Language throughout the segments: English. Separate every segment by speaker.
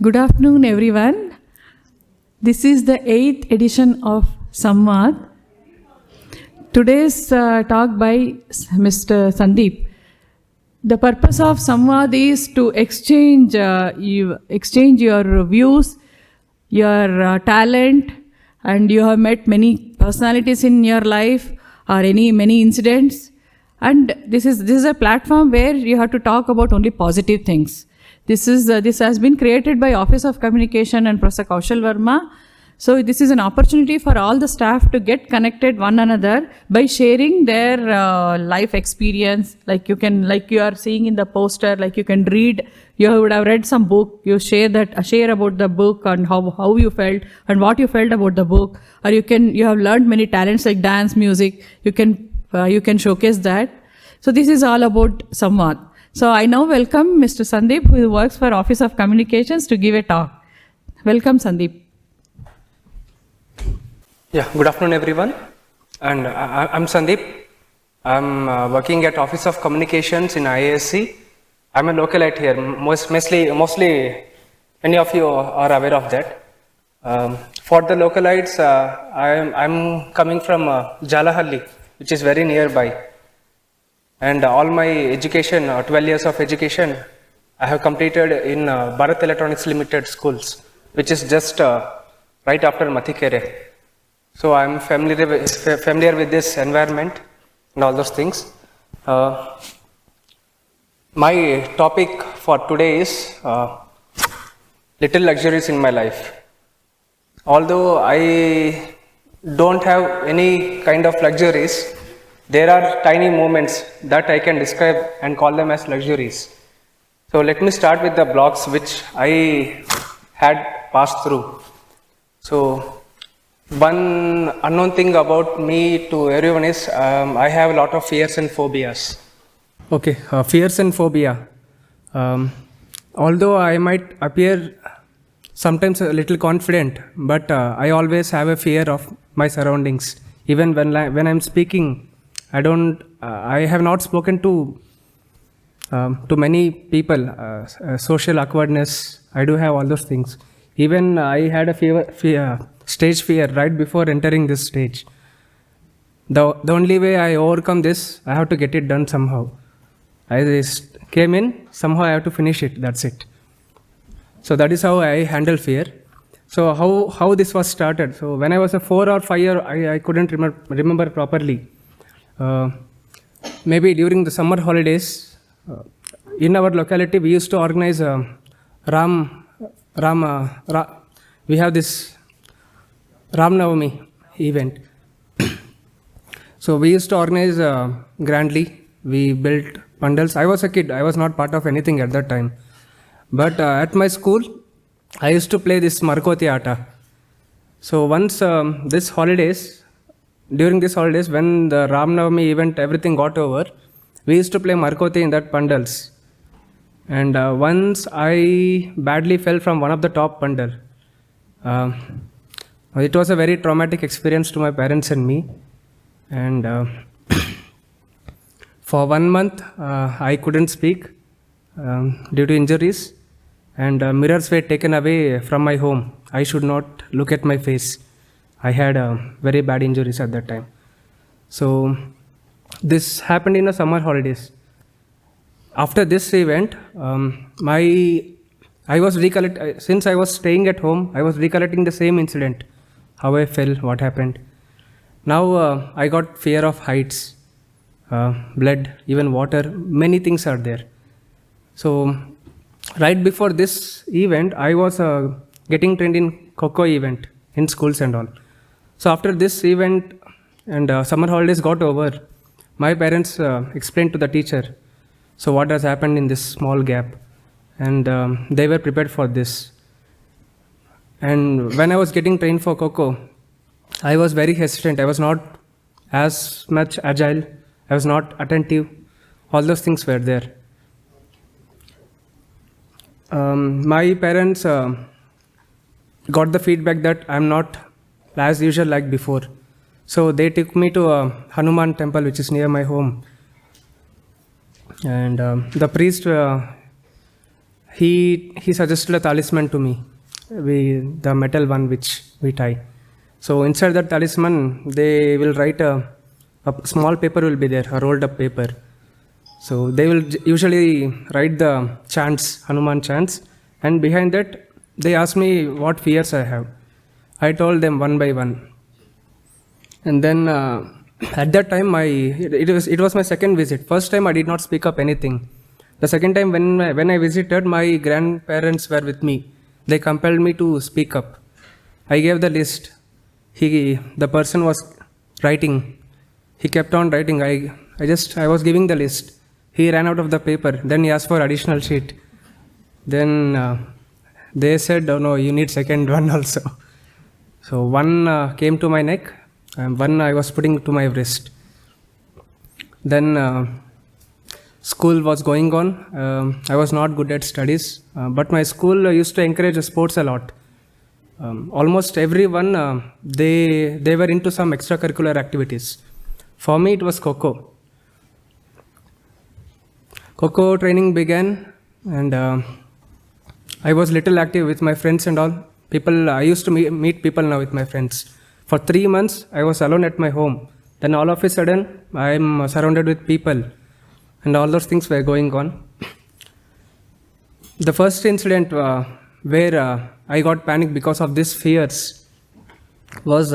Speaker 1: Good afternoon, everyone. This is the 8th edition of Samvaad. Today's talk by Mr. Sandeep. The purpose of Samvaad is to exchange your views, your talent, and you have met many personalities in your life or many incidents. And this is a platform where you have to talk about only positive things. This has been created by Office of Communication and Professor Kaushal Verma. So this is an opportunity for all the staff to get connected one another by sharing their life experience. Like you are seeing in the poster, like you can read. You would have read some book. You share about the book and how you felt and what you felt about the book. Or you have learned many talents like dance, music. You can showcase that. So this is all about Samvaad. So I now welcome Mr. Sandeep, who works for Office of Communications, to give a talk. Welcome, Sandeep.
Speaker 2: Yeah, good afternoon, everyone. And I'm Sandeep. I'm working at Office of Communications in IISc. I'm a localite here. Mostly, many of you are aware of that. For the localites, I'm coming from Jalahalli, which is very nearby. And all my education, 12 years of education, I have completed in Bharat Electronics Limited schools, which is just right after Mathikere. So I'm familiar with this environment and all those things. My topic for today is little luxuries in my life. Although I don't have any kind of luxuries, there are tiny moments that I can describe and call them as luxuries. So let me start with the blocks which I had passed through. So one unknown thing about me to everyone is I have a lot of fears and phobias. Okay, fears and phobia. Although I might appear sometimes a little confident, but I always have a fear of my surroundings. Even when I'm speaking, I have not spoken to many people. Social awkwardness, I do have all those things. Even I had a stage fear right before entering this stage. The only way I overcome this, I have to get it done somehow. I just came in, somehow I have to finish it, that's it. So that is how I handle fear. So how this was started. So when I was a 4 or 5 year, I couldn't remember properly. Maybe during the summer holidays, in our locality we used to organize we have this Ram Navami event. So we used to organize grandly. We built pandals. I was a kid. I was not part of anything at that time. But at my school, I used to play this Markoti Aata. So once during these holidays, when the Ram Navami event, everything got over, we used to play Markoti in that pandals. And once I badly fell from one of the top pandal. It was a very traumatic experience to my parents and me. And for 1 month, I couldn't speak due to injuries. And mirrors were taken away from my home. I should not look at my face. I had very bad injuries at that time. So this happened in the summer holidays. After this event, since I was staying at home, I was recollecting the same incident, how I fell, what happened. Now I got fear of heights, blood, even water, many things are there. So right before this event, I was getting trained in Kho event in schools and all. So after this event and summer holidays got over, my parents explained to the teacher, so what has happened in this small gap, and they were prepared for this. And when I was getting trained for Kho, I was very hesitant. I was not as much agile. I was not attentive. All those things were there. My parents got the feedback that I'm not as usual like before. So they took me to a Hanuman temple, which is near my home. And the priest he suggested a talisman to me, the metal one which we tie. So inside that talisman, they will write a small paper will be there, a rolled up paper. So they will usually write the chants, Hanuman chants, and behind that they ask me what fears I have. I told them one by one. And then at that time, it was my second visit. First time I did not speak up anything. The second time when I visited, my grandparents were with me. They compelled me to speak up. I gave the list. The person was writing. He kept on writing. I was giving the list. He ran out of the paper. Then he asked for additional sheet. Then they said, "Oh no, you need second one also." So one came to my neck, and one I was putting to my wrist. Then school was going on. I was not good at studies, but my school used to encourage sports a lot. Almost everyone, they were into some extracurricular activities. For me, it was Kho-Kho. Kho-Kho training began, and I was little active with my friends and all. I used to meet people now with my friends. For 3 months, I was alone at my home. Then all of a sudden, I am surrounded with people, and all those things were going on. The first incident where I got panic because of these fears was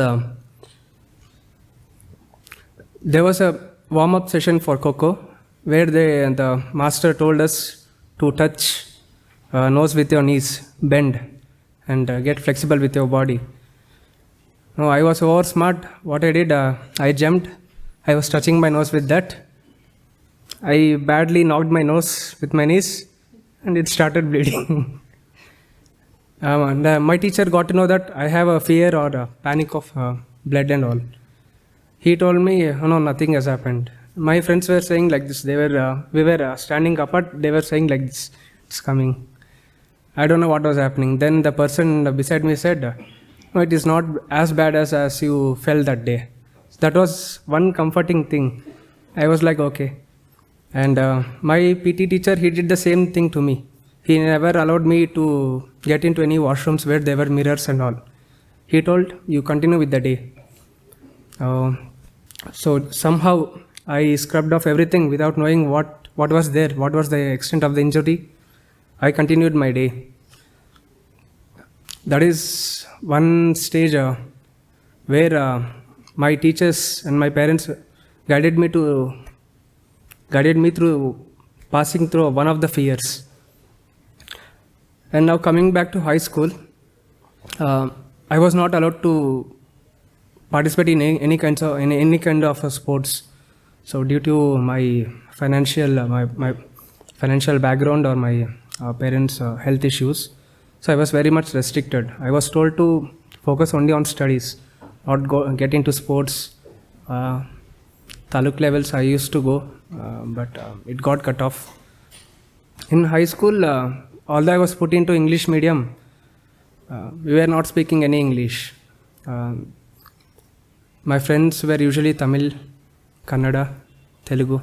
Speaker 2: there was a warm-up session for Kho-Kho where the master told us to touch nose with your knees, bend, and get flexible with your body. No, I was over smart. What I did, I jumped. I was touching my nose with that. I badly knocked my nose with my knees, and it started bleeding. My teacher got to know that I have a fear or a panic of blood and all. He told me, "Oh, no, nothing has happened." My friends were saying like this. We were standing apart. They were saying like this, "It's coming." I don't know what was happening. Then the person beside me said, "No, it is not as bad as you felt that day." That was one comforting thing. I was like, okay. And my PT teacher, he did the same thing to me. He never allowed me to get into any washrooms where there were mirrors and all. He told, "You continue with the day." So somehow I scrubbed off everything without knowing what was there, what was the extent of the injury. I continued my day. That is one stage where my teachers and my parents guided me through passing through one of the fears. And now coming back to high school, I was not allowed to participate in any kind of sports. So due to my financial background or my parents' health issues, so I was very much restricted. I was told to focus only on studies, not get into sports. Taluk levels I used to go, but it got cut off. In high school, although I was put into English medium, we were not speaking any English. My friends were usually Tamil, Kannada, Telugu.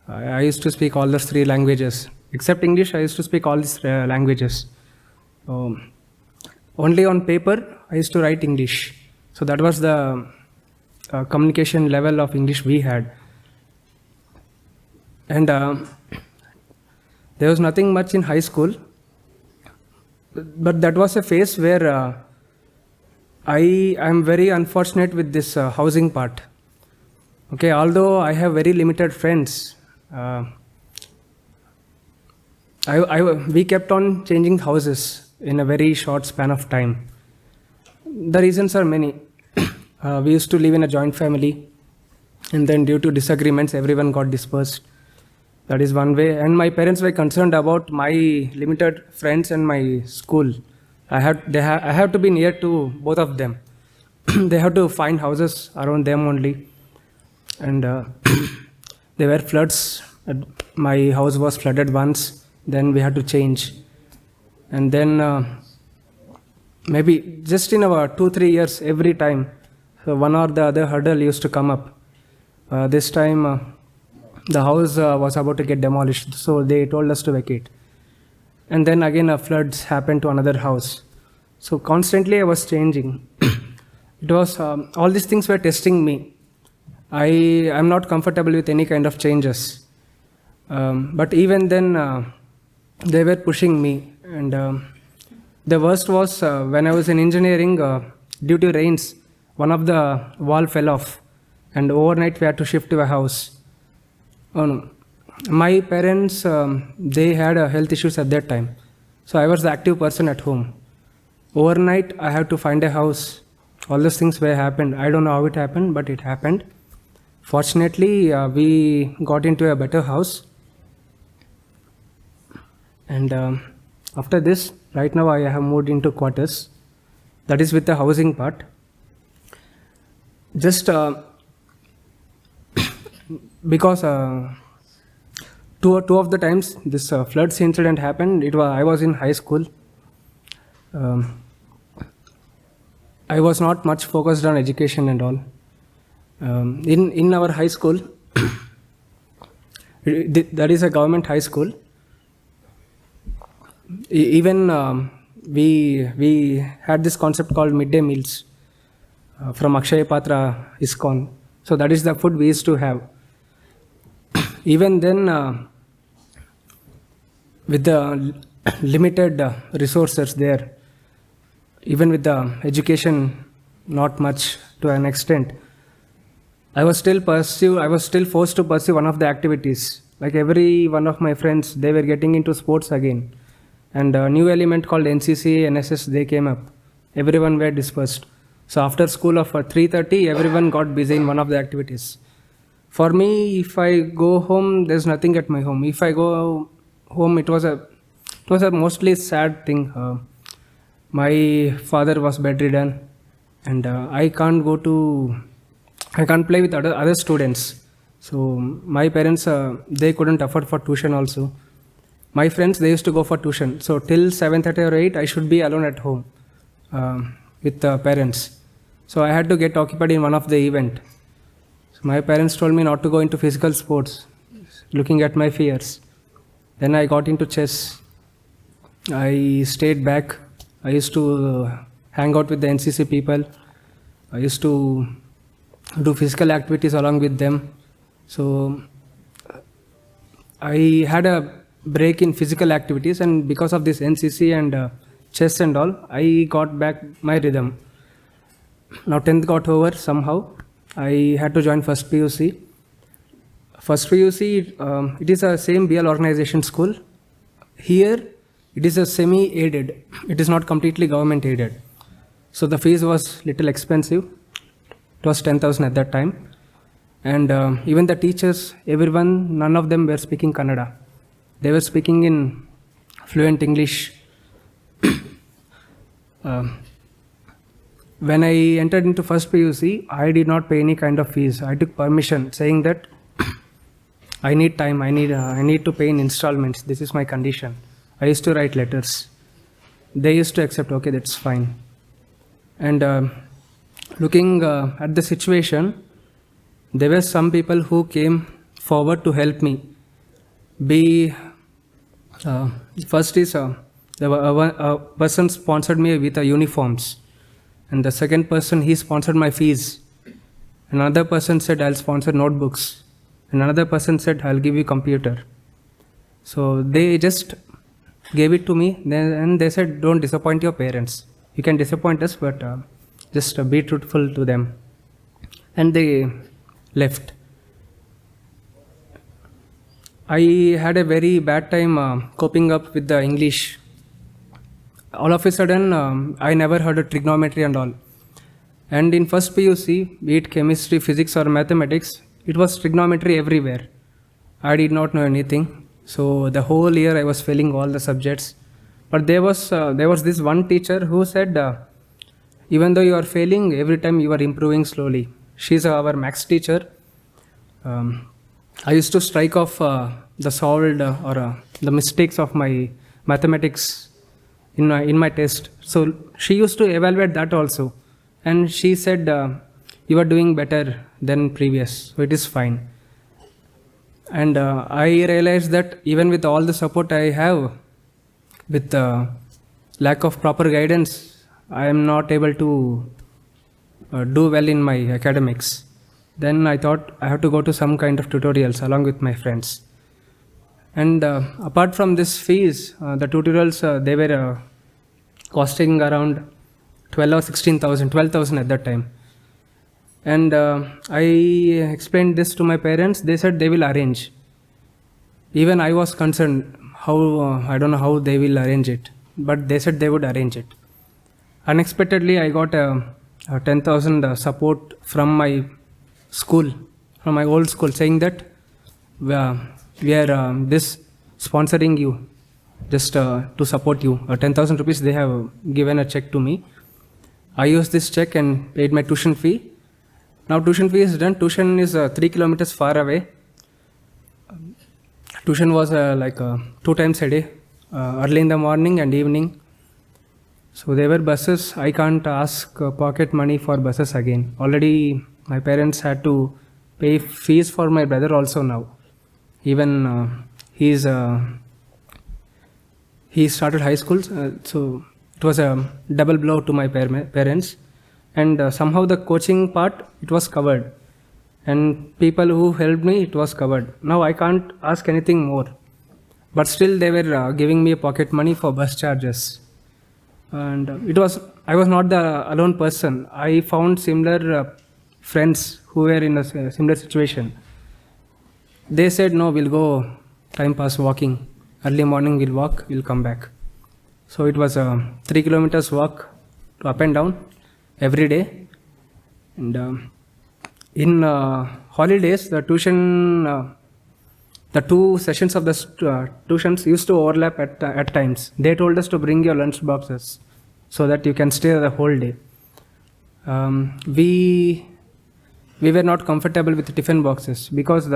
Speaker 2: I used to speak all those 3 languages. Except English, I used to speak all these languages. Only on paper, I used to write English. So that was the communication level of English we had. And there was nothing much in high school. But that was a phase where I am very unfortunate with this housing part. Okay, although I have very limited friends, we kept on changing houses in a very short span of time. The reasons are many. We used to live in a joint family, and then due to disagreements, everyone got dispersed. That is one way. And my parents were concerned about my limited friends and my school. I have to be near to both of them. They have to find houses around them only. And there were floods. My house was flooded once. Then we had to change. And then maybe just in about 2-3 years, every time, so one or the other hurdle used to come up. This time, the house was about to get demolished, so they told us to vacate. and then again floods happened to another house. So constantly I was changing. It was all these things were testing me. I am not comfortable with any kind of changes. But even then, they were pushing me. And the worst was when I was in engineering, due to rains, one of the wall fell off, and overnight we had to shift to a house. Oh no. My parents, they had health issues at that time. So I was the active person at home. Overnight, I had to find a house. All those things were happened. I don't know how it happened, but it happened. Fortunately, we got into a better house. And after this, right now I have moved into quarters. That is with the housing part. Just because two of the times this floods incident happened, I was in high school. I was not much focused on education and all. In our high school, that is a government high school. Even we had this concept called midday meals from Akshaya Patra ISKCON. So that is the food we used to have. Even then, with the limited resources there, even with the education not much to an extent, I was still forced to pursue one of the activities. Like every one of my friends, they were getting into sports again. And a new element called NCC, NSS, they came up. Everyone were dispersed. So after school of 3:30, everyone got busy in one of the activities. For me, if I go home, there's nothing at my home. If I go home, it was a mostly sad thing. My father was bedridden, and I can't play with other students. So my parents, they couldn't afford for tuition also. My friends, they used to go for tuition. So till 7:30 or 8, I should be alone at home with parents. So I had to get occupied in one of the event. So my parents told me not to go into physical sports, looking at my fears. Then I got into chess. I stayed back. I used to hang out with the NCC people. I used to do physical activities along with them. So I had a break in physical activities, and because of this NCC and chess and all, I got back my rhythm. Now 10th got over somehow. I had to join first PUC. First PUC, it is a same BL organization school. Here, it is a semi-aided. It is not completely government aided. So the fees was little expensive. It was 10,000 at that time. And even the teachers, everyone, none of them were speaking Kannada. They were speaking in fluent English. When I entered into first PUC, I did not pay any kind of fees. I took permission saying that I need time, I need to pay in installments. This is my condition. I used to write letters. They used to accept, okay, that's fine. And looking at the situation, there were some people who came forward to help me. First is a person sponsored me with uniforms. And the second person, he sponsored my fees. Another person said, I'll sponsor notebooks. And another person said, I'll give you computer. So they just gave it to me, and they said, don't disappoint your parents. You can disappoint us, but just be truthful to them. And they left. I had a very bad time coping up with the English. All of a sudden, I never heard of trigonometry and all. And in first PUC, be it chemistry, physics or mathematics, it was trigonometry everywhere. I did not know anything. So the whole year I was failing all the subjects. But there was this one teacher who said, even though you are failing, every time you are improving slowly. She's our maths teacher. I used to strike off the solved or the mistakes of my mathematics in my test. So she used to evaluate that also. And she said, you are doing better than previous, so it is fine. And I realized that even with all the support I have, with lack of proper guidance, I am not able to do well in my academics. Then I thought I have to go to some kind of tutorials along with my friends. And apart from this fees, the tutorials, they were costing around 12 or 16,000, 12,000 at that time. And I explained this to my parents. They said they will arrange. Even I was concerned how, I don't know how they will arrange it, but they said they would arrange it. Unexpectedly, I got a 10,000 support from my school, from my old school, saying that we are this sponsoring you just to support you. 10,000 rupees they have given a check to me. I used this check and paid my tuition fee. Now tuition fee is done. Tuition is 3 kilometers far away. Tuition was like 2 times a day, early in the morning and evening. So there were buses. I can't ask pocket money for buses again. Already my parents had to pay fees for my brother also now. Even he started high school, so it was a double blow to my parents. And somehow the coaching part, it was covered. And people who helped me, it was covered. Now I can't ask anything more. But still they were giving me pocket money for bus charges. And I was not the alone person. I found similar friends who were in a similar situation. They said, no, we'll go time pass walking. Early morning we'll walk, we'll come back. So it was a 3 kilometers walk up and down every day. And in holidays, the tuition, the 2 sessions of the tuitions used to overlap at times. They told us to bring your lunch boxes so that you can stay the whole day. We were not comfortable with tiffin boxes because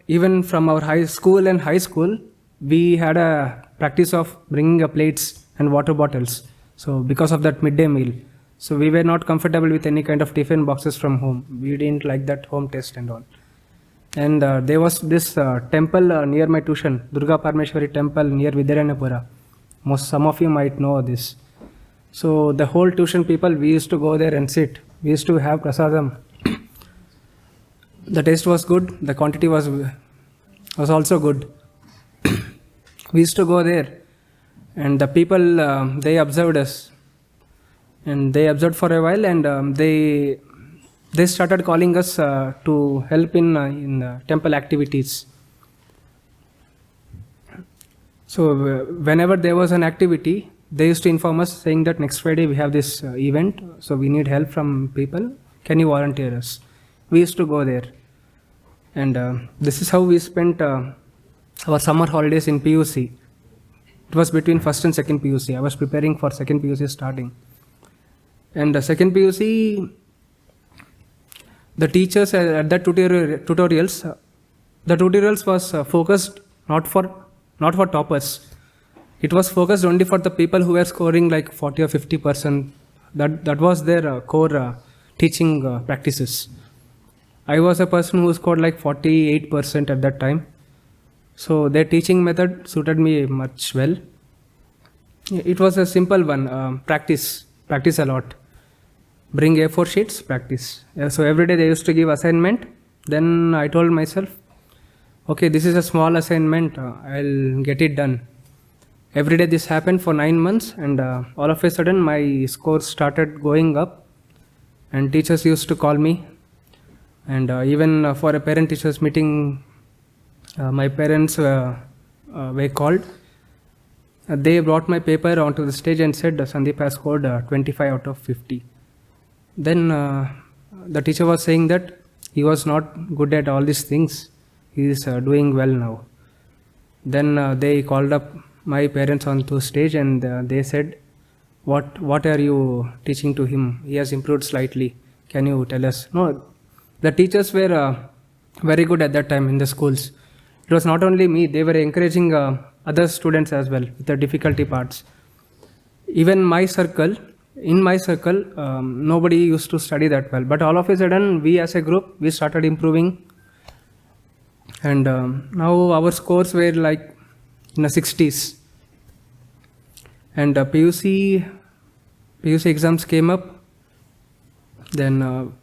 Speaker 2: even from our high school, we had a practice of bringing plates and water bottles. So because of that midday meal, so we were not comfortable with any kind of tiffin boxes from home. We didn't like that home taste and all. And there was this temple near my tuition, Durga Parmeshwari temple near Vidyaranapura. Some of you might know this. So the whole tuition people, we used to go there and sit. We used to have prasadam. The taste was good. The quantity was also good. We used to go there, and the people they observed us, and they observed for a while, and they started calling us to help in temple activities. So whenever there was an activity, they used to inform us saying that next Friday we have this event, so we need help from people. Can you volunteer us? We used to go there, and this is how we spent our summer holidays in PUC. It was between first and second PUC. I was preparing for second PUC starting, and the second PUC, the teachers at that tutorials, the tutorials was focused not for toppers. It was focused only for the people who were scoring like 40 or 50%. That was their core teaching practices. I was a person who scored like 48% at that time. So their teaching method suited me much well. It was a simple one, practice a lot. Bring A4 sheets, practice. So every day they used to give assignment. Then I told myself, okay, this is a small assignment, I'll get it done. Every day this happened for 9 months, and all of a sudden my scores started going up, and teachers used to call me. And even for a parent-teachers meeting, my parents were called. They brought my paper onto the stage and said, Sandeep has scored 25 out of 50. Then the teacher was saying that he was not good at all these things. He is doing well now. Then they called up my parents onto stage, and they said, what are you teaching to him? He has improved slightly. Can you tell us? No, the teachers were very good at that time in the schools. It was not only me, they were encouraging other students as well with the difficulty parts. Even in my circle, nobody used to study that well. But all of a sudden, we as a group, we started improving. And now our scores were like in the 60s. And PUC exams came up. Then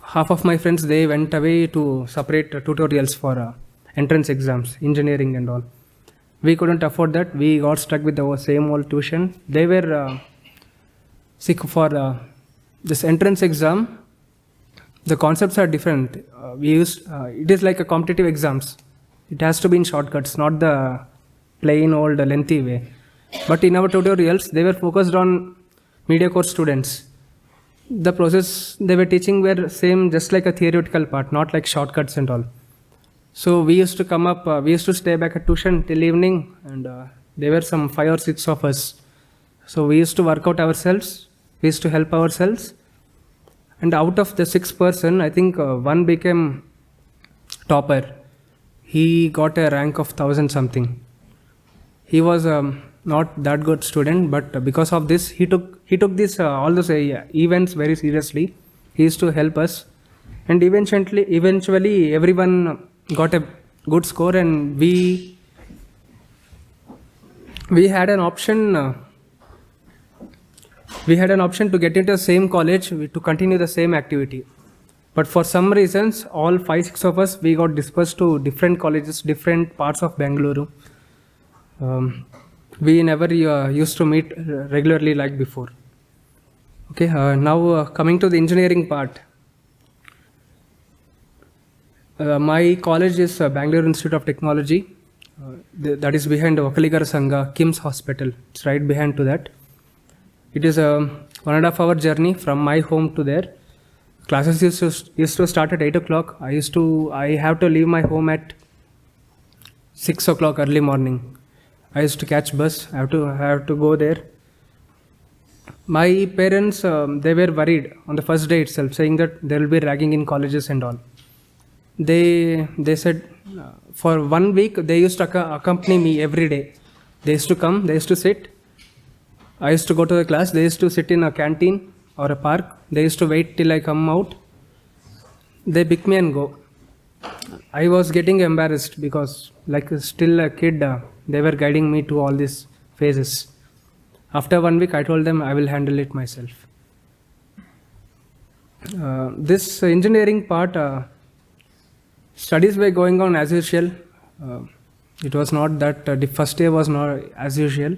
Speaker 2: half of my friends, they went away to separate tutorials for entrance exams, engineering and all. We couldn't afford that. We got stuck with the same old tuition. They were sick for this entrance exam. The concepts are different. It is like a competitive exams. It has to be in shortcuts, not the plain old lengthy way. But in our tutorials, they were focused on media course students. The process they were teaching were same, just like a theoretical part, not like shortcuts and all. So we used to come up, we used to stay back at tuition till evening, and there were some 5 or 6 of us. So we used to work out ourselves, we used to help ourselves. And out of the 6 person, I think one became topper. He got a rank of 1000 something. He was not that good student, but because of this, he took this all those events very seriously. He used to help us, and eventually everyone got a good score, and we had an option. We had an option to get into the same college to continue the same activity. But for some reasons, all 5-6 of us, we got dispersed to different colleges, different parts of Bengaluru. We never used to meet regularly like before. Okay, now coming to the engineering part. My college is Bangalore Institute of Technology. That is behind Vakaligar Sangha, Kim's Hospital. It's right behind to that. It is a 1.5 hour journey from my home to there. Classes used to start at 8 o'clock. I have to leave my home at 6 o'clock early morning. I used to catch bus. I have to go there. My parents, they were worried on the first day itself, saying that there will be ragging in colleges and all. They said for 1 week they used to accompany me every day. They used to come, they used to sit. I used to go to the class. They used to sit in a canteen or a park. They used to wait till I come out. They pick me and go. I was getting embarrassed because, like still a kid, they were guiding me to all these phases. After 1 week, I told them I will handle it myself. This engineering part, studies were going on as usual. It was not that the first day was not as usual.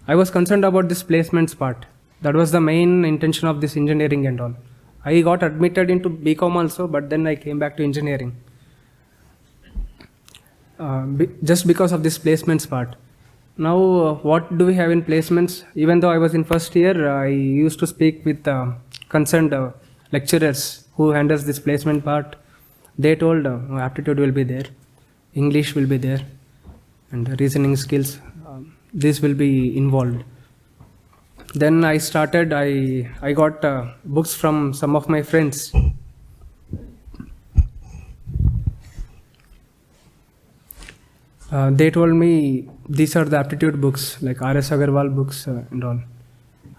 Speaker 2: I was concerned about this placements part. That was the main intention of this engineering and all. I got admitted into BCom also, but then I came back to engineering. Just because of this placements part. Now, what do we have in placements? Even though I was in first year, I used to speak with concerned lecturers who handles this placement part. They told aptitude will be there, English will be there, and reasoning skills. This will be involved. Then I started, I got books from some of my friends. They told me these are the aptitude books, like R.S. Agarwal books and all.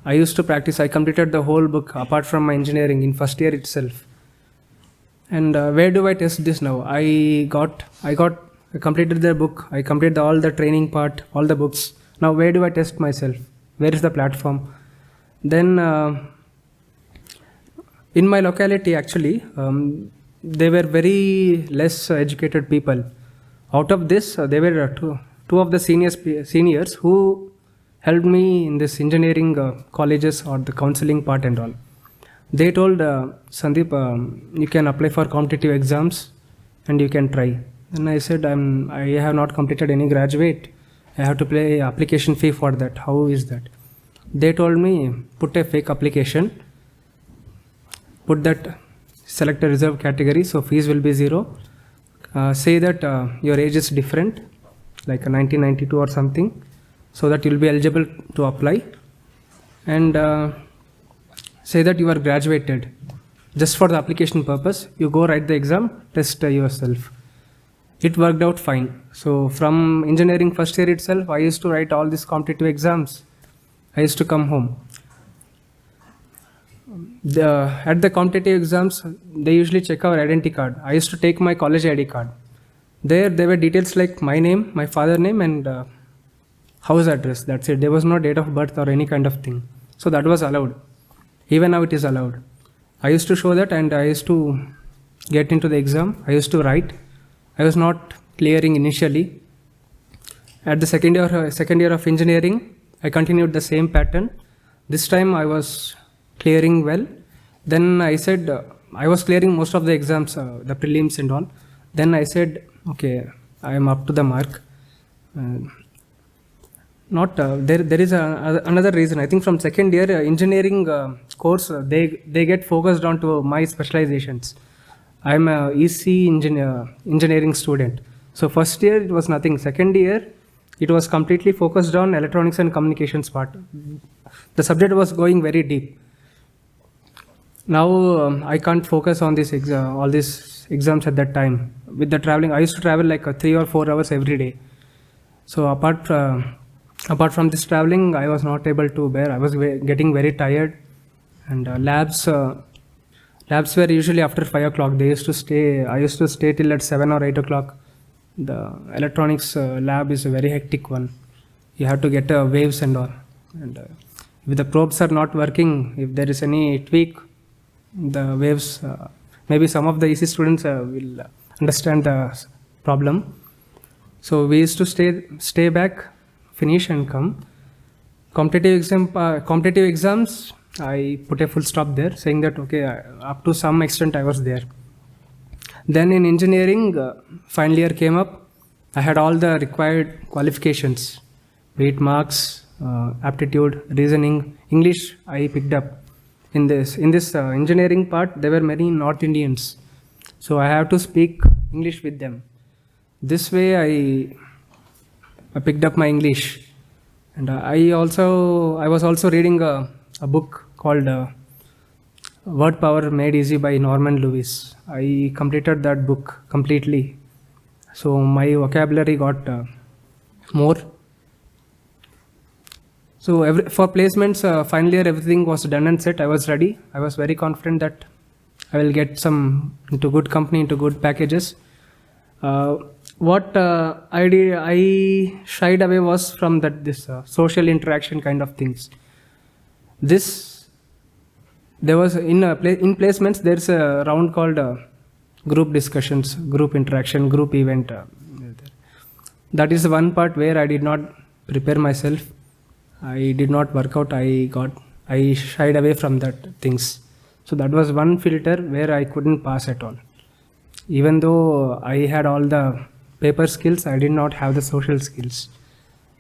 Speaker 2: I used to practice. I completed the whole book apart from my engineering in first year itself. And where do I test this now? I completed the book. I completed all the training part, all the books. Now where do I test myself? Where is the platform? Then in my locality actually, there were very less educated people. Out of this, there were two of the seniors who helped me in this engineering colleges or the counseling part and all. They told, Sandeep, you can apply for competitive exams and you can try. Then I said, I have not completed any graduate. I have to pay application fee for that. How is that? They told me, put a fake application, put that, select a reserve category, so fees will be 0. Say that your age is different, like a 1992 or something, so that you will be eligible to apply. And say that you are graduated. Just for the application purpose, you go write the exam, test yourself. It worked out fine. So from engineering first year itself, I used to write all these competitive exams. I used to come home. At the competitive exams, they usually check our identity card. I used to take my college ID card. There were details like my name, my father name, and house address. That's it. There was no date of birth or any kind of thing. So that was allowed. Even now it is allowed. I used to show that, and I used to get into the exam. I used to write. I was not clearing initially. At the second year of engineering, I continued the same pattern. This time I was clearing well. Then I said, I was clearing most of the exams, the prelims and all. Then I said, okay, I am up to the mark. There is another reason. I think from second year engineering course, they get focused on to my specializations. I am a EC engineering student. So first year it was nothing. Second year it was completely focused on electronics and communications part. The subject was going very deep. Now I can't focus on all these exams at that time. With the traveling, I used to travel like 3 or 4 hours every day. So apart from this traveling, I was not able to bear. I was getting very tired, and labs were usually after 5 o'clock. I used to stay till at 7 or 8 o'clock. The electronics lab is a very hectic one. You have to get waves and all. And if the probes are not working, if there is any tweak, the waves, maybe some of the EC students will understand the problem. So we used to stay back, finish and come. Competitive exams, I put a full stop there, saying that okay, up to some extent I was there. Then in engineering, final year came up. I had all the required qualifications, be it marks, aptitude, reasoning, English. I picked up. In this engineering part, there were many North Indians, so I have to speak English with them. This way, I picked up my English, and I was also reading a book called Word Power Made Easy by Norman Lewis. I completed that book completely, so my vocabulary got more. So for placements, final year everything was done and set. I was ready. I was very confident that I will get into good company, into good packages. What I did, I shied away was from this social interaction kind of things. There was in placements there's a round called group discussions, group interaction, group event. That is one part where I did not prepare myself. I did not work out. I shied away from that things. So that was one filter where I couldn't pass at all. Even though I had all the paper skills, I did not have the social skills.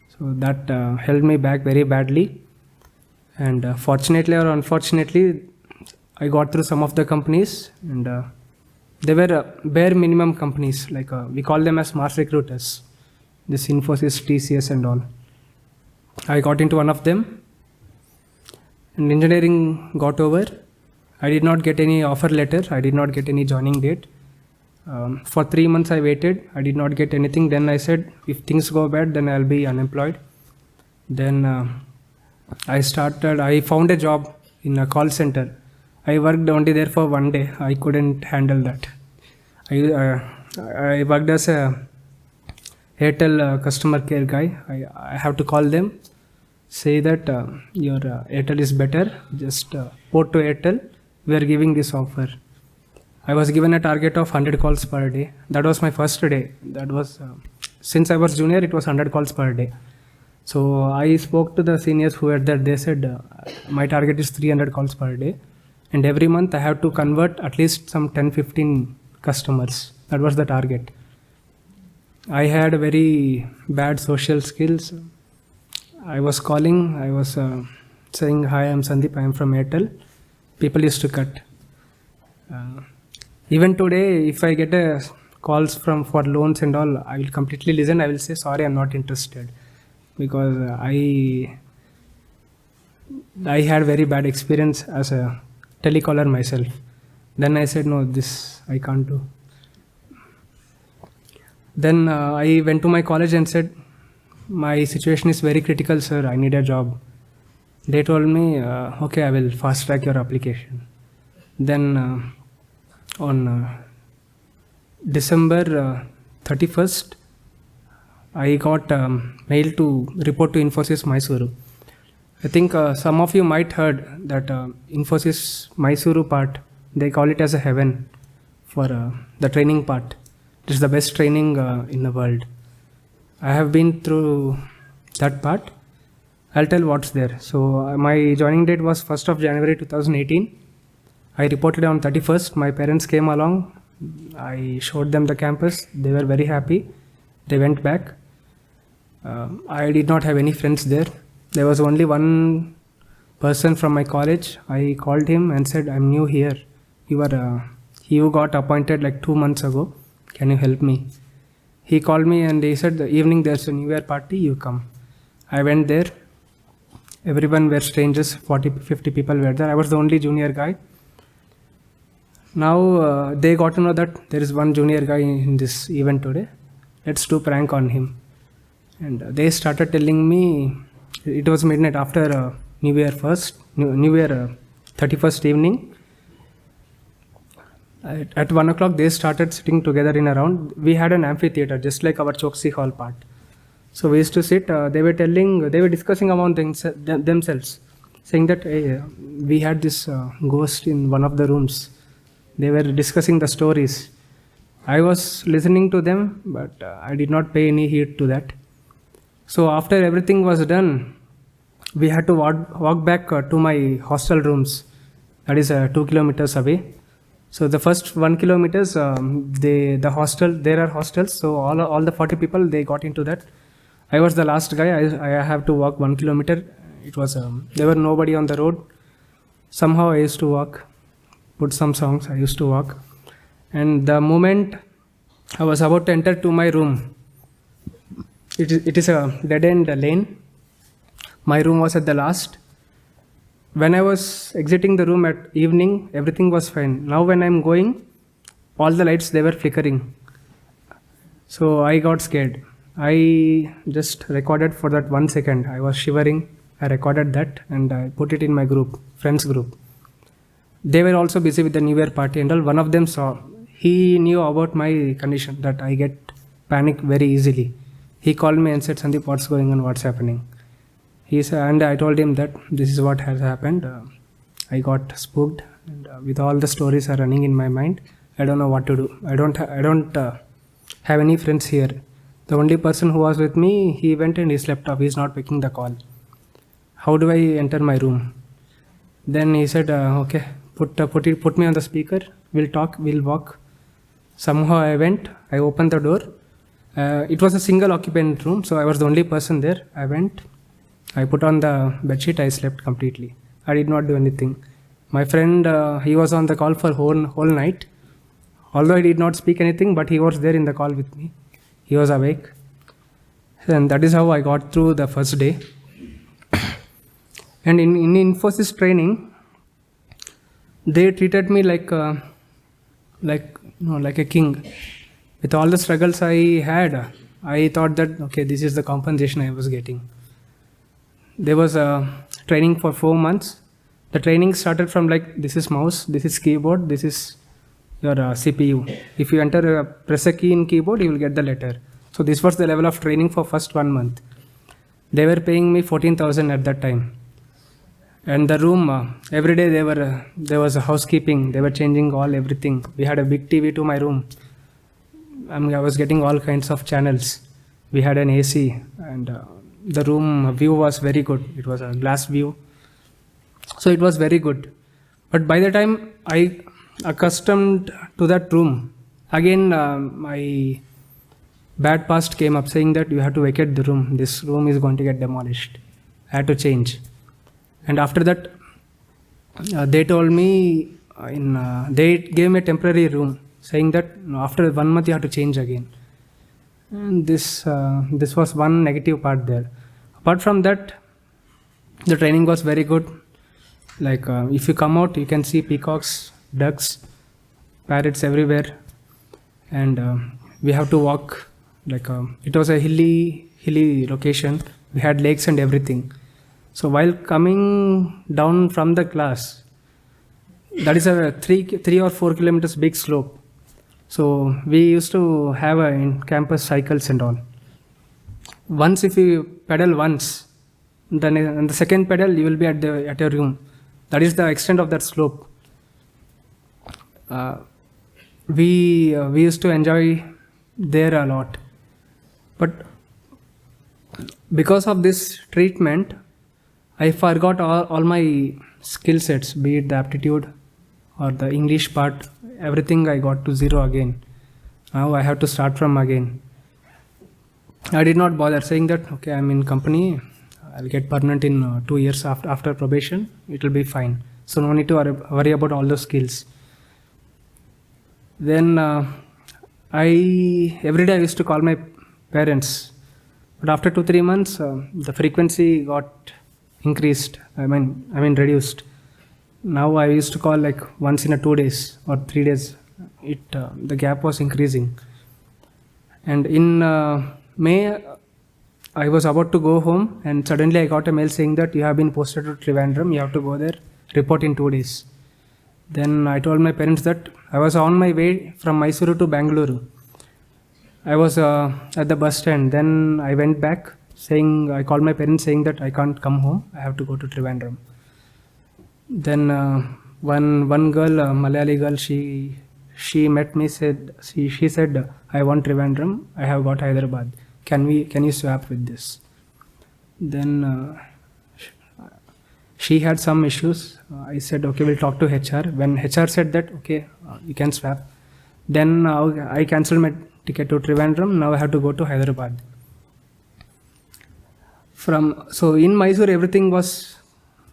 Speaker 2: So that held me back very badly. And fortunately or unfortunately, I got through some of the companies, and they were bare minimum companies, like we call them as mass recruiters. This Infosys, TCS and all. I got into one of them, and engineering got over. I did not get any offer letter. I did not get any joining date. For 3 months I waited. I did not get anything. Then I said, if things go bad, then I'll be unemployed. Then I found a job in a call center. I worked only there for 1 day. I couldn't handle that. I worked as a Airtel customer care guy. I have to call them, say that your Airtel is better, just port to Airtel. We are giving this offer. I was given a target of 100 calls per day. That was my first day. That was since I was junior, it was 100 calls per day. So I spoke to the seniors who were there. They said my target is 300 calls per day, and every month I have to convert at least some 10-15 customers. That was the target. I had very bad social skills. I was calling, I was saying, hi, I'm Sandeep, I am from Airtel. People used to cut. Even today, if I get calls for loans and all, I will completely listen. I will say, sorry, I'm not interested. Because I had very bad experience as a telecaller myself. Then I said, no, this I can't do. Then I went to my college and said, my situation is very critical, sir. I need a job. They told me, okay, I will fast track your application. Then on December 31st, I got mail to report to Infosys Mysuru. I think some of you might heard that Infosys Mysuru part, they call it as a heaven for the training part. It is the best training in the world. I have been through that part. I'll tell what's there. So my joining date was 1st of January 2018. I reported on 31st. My parents came along. I showed them the campus. They were very happy. They went back. I did not have any friends there. There was only one person from my college. I called him and said, I'm new here. You got appointed like 2 months ago. Can you help me? He called me and he said, the evening there's a New Year party, you come. I went there. Everyone were strangers, 40-50 people were there. I was the only junior guy. Now they got to know that there is one junior guy in this event today. Let's do prank on him. And they started telling me, it was midnight after New Year 31st evening. At 1 o'clock they started sitting together in a round. We had an amphitheater just like our Choksi Hall part. So we used to sit, they were discussing among themselves, saying that hey, we had this ghost in one of the rooms. They were discussing the stories. I was listening to them, but I did not pay any heed to that. So after everything was done, we had to walk back to my hostel rooms. That is 2 kilometers away. So the first 1 kilometer, there are hostels. So all the 40 people, they got into that. I was the last guy. I have to walk 1 kilometer. It was there were nobody on the road. Somehow I used to walk, put some songs. I used to walk, and the moment I was about to enter to my room, it is a dead end lane. My room was at the last. When I was exiting the room at evening, everything was fine. Now when I'm going, all the lights, they were flickering. So I got scared. I just recorded for that 1 second. I was shivering. I recorded that and I put it in my group, friends group. They were also busy with the New Year party and all. One of them saw. He knew about my condition, that I get panic very easily. He called me and said, Sandeep, what's going on? What's happening? He said, and I told him that this is what has happened. I got spooked, and with all the stories are running in my mind. I don't know what to do. I don't have any friends here. The only person who was with me, he went and he slept off. He's not picking the call. How do I enter my room? Then he said, okay, put me on the speaker. We'll talk. We'll walk. Somehow I went. I opened the door. It was a single occupant room, so I was the only person there. I went. I put on the bedsheet. I slept completely. I did not do anything. My friend, he was on the call for whole night. Although I did not speak anything, but he was there in the call with me. He was awake. And that is how I got through the first day. And in Infosys training, they treated me like a king. With all the struggles I had, I thought that, okay, this is the compensation I was getting. There was a training for 4 months. The training started from like, this is mouse, this is keyboard, this is your CPU. If you press a key in keyboard, you will get the letter. So this was the level of training for first 1 month. They were paying me 14,000 at that time. And the room, every day there was a housekeeping. They were changing everything. We had a big TV to my room. I was getting all kinds of channels. We had an AC, and the room view was very good. It was a glass view. So it was very good. But by the time I accustomed to that room, again my bad past came up saying that you have to vacate the room. This room is going to get demolished. I had to change. And after that, they told me, they gave me a temporary room, saying that after 1 month you have to change again. And this was one negative part there. Apart from that, the training was very good. Like if you come out, you can see peacocks, ducks, parrots everywhere. And we have to walk, like it was a hilly location. We had lakes and everything. So while coming down from the class, that is a 3 or 4 kilometers big slope. So we used to have in-campus cycles and all. Once if you pedal once, then on the second pedal you will be at your room. That is the extent of that slope. We used to enjoy there a lot, but because of this treatment, I forgot all my skill sets, be it the aptitude or the English part. Everything I got to zero again. Now I have to start from again. I did not bother saying that, okay, I'm in company, I'll get permanent in 2 years after probation, it will be fine. So no need to worry about all those skills. Then every day I used to call my parents, but after 2-3 months, the frequency got increased. I mean reduced. Now I used to call like once in 2 days or 3 days. The gap was increasing. And in May, I was about to go home, and suddenly I got a mail saying that you have been posted to Trivandrum. You have to go there, report in 2 days. Then I told my parents that I was on my way from Mysuru to Bangalore. I was at the bus stand. Then I went back I called my parents saying that I can't come home. I have to go to Trivandrum. Then one girl, a Malayali girl, she met me, she said, I want Trivandrum, I have got Hyderabad. Can you swap with this? Then she had some issues. I said, okay, we'll talk to HR. When HR said that, okay, you can swap, then I cancelled my ticket to Trivandrum. Now I have to go to Hyderabad. So in Mysore, everything was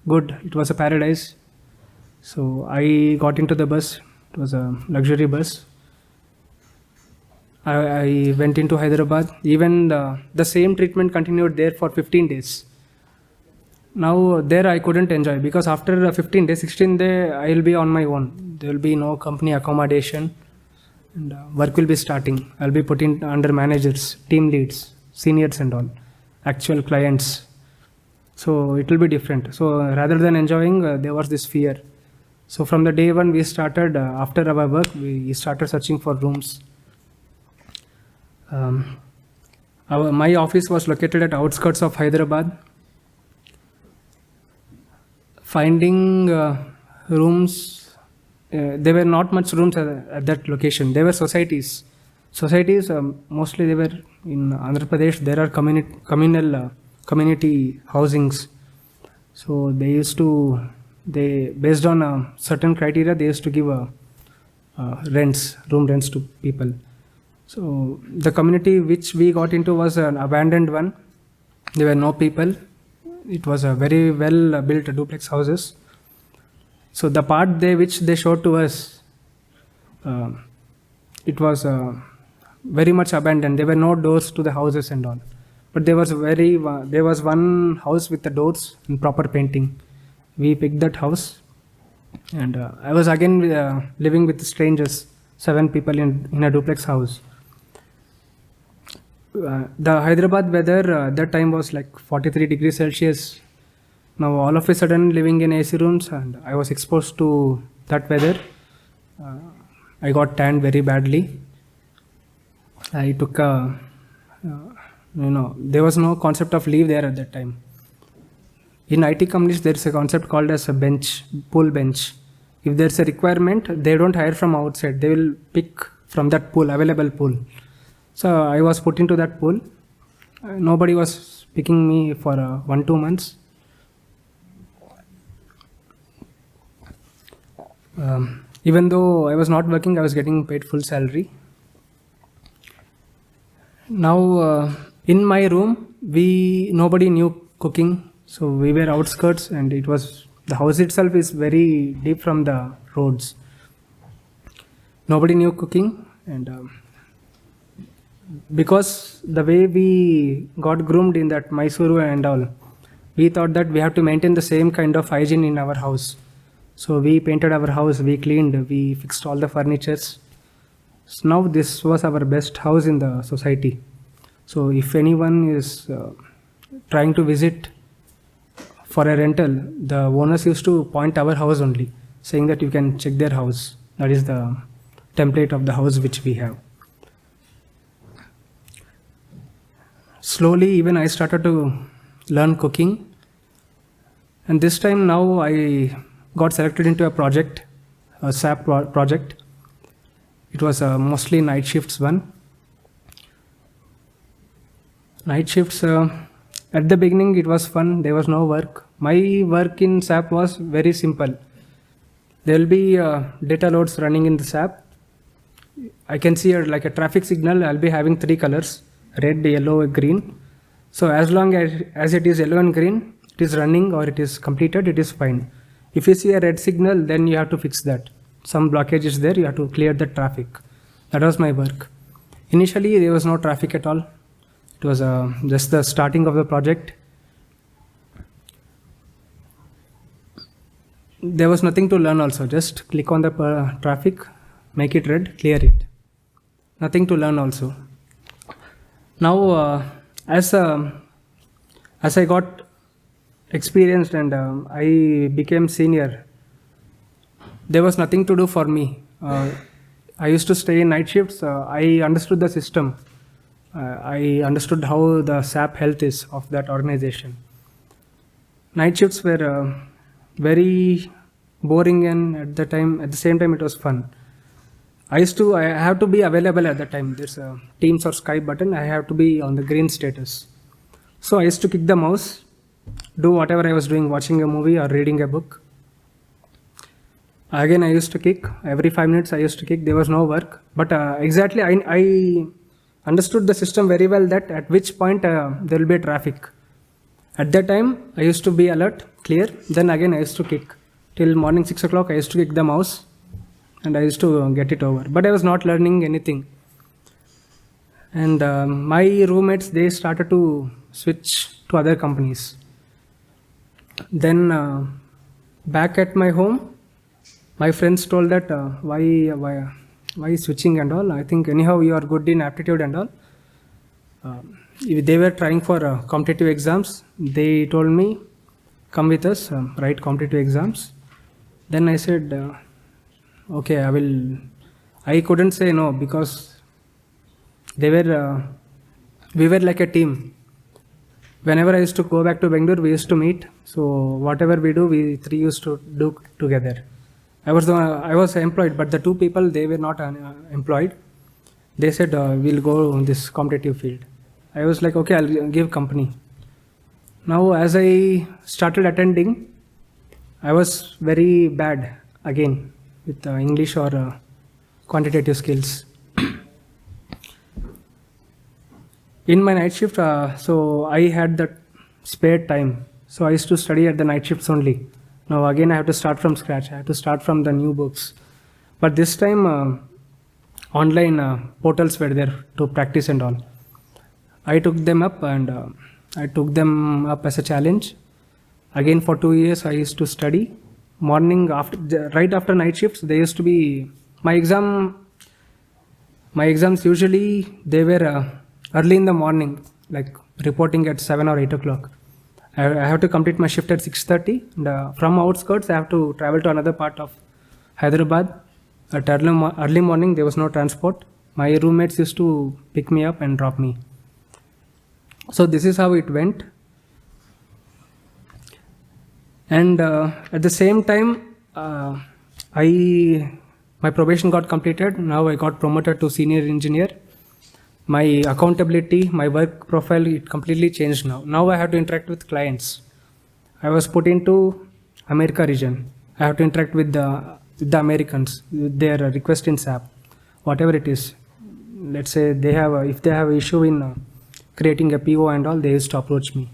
Speaker 2: good. It was a paradise. So I got into the bus. It was a luxury bus. I went into Hyderabad. Even the same treatment continued there for 15 days. Now there I couldn't enjoy, because after 15 days, 16th day, I will be on my own. There will be no company accommodation, and work will be starting. I'll be put in under managers, team leads, seniors and all, actual clients. So it will be different. So rather than enjoying, there was this fear. So from the day one we started, after our work, we started searching for rooms. My office was located at outskirts of Hyderabad. Finding rooms, there were not much rooms at that location. There were societies. Mostly they were in Andhra Pradesh. There are communal community housings. So based on a certain criteria, they used to give room rents to people. So the community which we got into was an abandoned one. There were no people. It was a very well built duplex houses. So the part which they showed to us, it was very much abandoned. There were no doors to the houses and all. But there was one house with the doors and proper painting. We picked that house, and I was again living with strangers, 7 people in a duplex house. The Hyderabad weather that time was like 43 degrees Celsius. Now all of a sudden living in AC rooms, and I was exposed to that weather. I got tanned very badly. I took there was no concept of leave there at that time. In IT companies, there is a concept called as a pool bench. If there's a requirement, they don't hire from outside. They will pick from that pool, available pool. So I was put into that pool. Nobody was picking me for 1-2 months. Even though I was not working, I was getting paid full salary. Now in my room, nobody knew cooking. So we were outskirts, and the house itself is very deep from the roads. Nobody knew cooking, and because the way we got groomed in that Mysuru and all, we thought that we have to maintain the same kind of hygiene in our house. So we painted our house, we cleaned, we fixed all the furnitures. So now this was our best house in the society. So if anyone is trying to visit for a rental, the owners used to point our house only, saying that you can check their house. That is the template of the house which we have. Slowly, even I started to learn cooking. And this time now I got selected into a project, a SAP project. It was mostly night shifts one. Night shifts, at the beginning it was fun, there was no work. My work in SAP was very simple. There will be data loads running in the SAP. I can see like a traffic signal, I'll be having 3 colors, red, yellow, green. So as long as it is yellow and green, it is running or it is completed, it is fine. If you see a red signal, then you have to fix that. Some blockage is there, you have to clear the traffic. That was my work. Initially, there was no traffic at all. It was just the starting of the project. There was nothing to learn also, just click on the traffic, make it red, clear it. Nothing to learn also. Now, as I got experienced and I became senior, there was nothing to do for me. I used to stay in night shifts. I understood the system. I understood how the SAP health is of that organization. Night shifts were very boring, and at the same time it was fun. I have to be available at the time. There's a Teams or Skype button. I have to be on the green status. So I used to kick the mouse, do whatever I was doing, watching a movie or reading a book. Again, I used to kick. Every 5 minutes I used to kick. There was no work. But exactly, I understood the system very well, that at which point there will be traffic. At that time, I used to be alert, clear. Then again, I used to kick. Till morning 6 o'clock, I used to kick the mouse. And I used to get it over. But I was not learning anything. And my roommates, they started to switch to other companies. Then back at my home, my friends told that why switching and all. I think anyhow you are good in aptitude and all. They were trying for competitive exams. They told me, come with us, write competitive exams. Then I said, okay, I will. I couldn't say no because we were like a team. Whenever I used to go back to Bangalore, we used to meet. So whatever we do, we 3 used to do together. I was employed, but the 2 people, they were not employed. They said, we'll go on this competitive field. I was like, okay, I'll give company. Now, as I started attending, I was very bad again with English or quantitative skills. In my night shift, so I had that spare time. So I used to study at the night shifts only. Now again I have to start from scratch. I have to start from the new books. But this time online portals were there to practice and all. I took them up and I took them up as a challenge. Again for 2 years I used to study. Morning right after night shifts, they used to be my exams usually they were early in the morning, like reporting at 7 or 8 o'clock. I have to complete my shift at 6:30. And from outskirts, I have to travel to another part of Hyderabad. At early morning, there was no transport. My roommates used to pick me up and drop me. So this is how it went. And at the same time, my probation got completed. Now I got promoted to senior engineer. My accountability, my work profile, it completely changed now. Now I have to interact with clients. I was put into America region. I have to interact with the Americans, with their request in SAP, whatever it is. Let's say if they have an issue in creating a PO and all, they used to approach me.